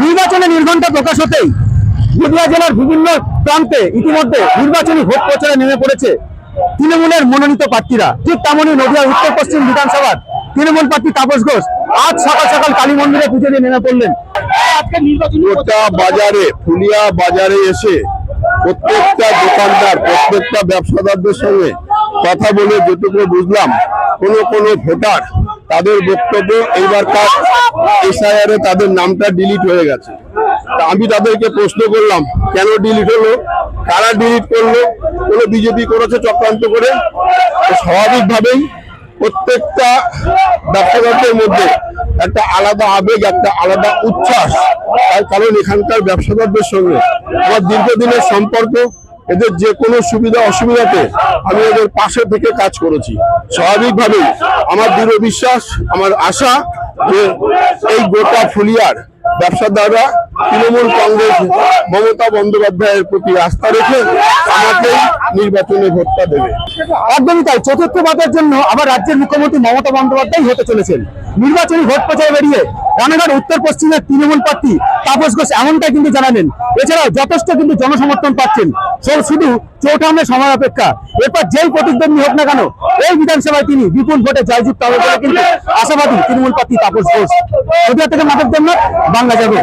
নির্বাচনে নির্ঘণ্টা প্রকাশ হতেই নদিয়া জেলার বিভিন্ন প্রান্তে ইতিমধ্যে নির্বাচনী ভোট প্রচারে নেমে পড়েছে তৃণমূলের মনোনীত প্রার্থীরা। ঠিক তেমনই নদিয়ার উত্তর পশ্চিম বিধানসভার তৃণমূল প্রার্থী তাপস ঘোষ আজ সকাল সকাল কালী মন্দিরে পুজো দিয়ে নেমে পড়লেন। আজকে নির্বাচনী বাজারে ফুলিয়া বাজারে এসে প্রত্যেকটা দোকানদার প্রত্যেকটা ব্যবসাদারদের সঙ্গে কথা বলে যেটুকু বুঝলাম, কোনো ভোটার তাদের বক্তব্য এইবারকার এসআইআর এ তাদের নামটা ডিলিট হয়ে গেছে। তা আমি তাদেরকে প্রশ্ন করলাম কেন ডিলিট হলো, কারা ডিলিট করলো, কোনো বিজেপি করেছে চক্রান্ত করে? স্বাভাবিকভাবেই প্রত্যেকটা ব্যবসাদারদের মধ্যে একটা আলাদা আবেগ, একটা আলাদা উচ্ছ্বাস। তার কারণ এখানকার ব্যবসাদারদের সঙ্গে আমার দীর্ঘদিনের সম্পর্ক, এদের যে কোনো সুবিধা অসুবিধাতে আমি এদের পাশে থেকে কাজ করেছি। স্বাভাবিকভাবেই আমার দৃঢ় বিশ্বাস, আমার আশা যে এই গোটা ফুলিয়ার ব্যবসাদাররা তৃণমূল কংগ্রেস মমতা বন্দ্যোপাধ্যায়ের প্রতি আস্থা রেখে আমাকেই নির্বাচনে ভোটটা দেবে। একদমই তাই। চতুর্থবারের জন্য আবার রাজ্যের মুখ্যমন্ত্রী মমতা বন্দ্যোপাধ্যায় হতে চলেছেন। নির্বাচনী ভোট প্রচারে বেরিয়ে রানাঘাট উত্তর পশ্চিমের তৃণমূল প্রার্থী তাপস ঘোষ এমনটাই কিন্তু জানালেন। এছাড়াও যথেষ্ট কিন্তু জনসমর্থন পাচ্ছেন, শুধু চৌঠামের সময় অপেক্ষা। এরপর যেই প্রতিদ্বন্দ্বী হোক না কেন এই বিধানসভায় তিনি বিপুল ভোটে জয়যুক্ত হবে বলে কিন্তু আশাবাদী তৃণমূল প্রার্থী তাপস ঘোষ। নদিয়া থেকে মাধব দেবনাথ, বাংলা যাবে।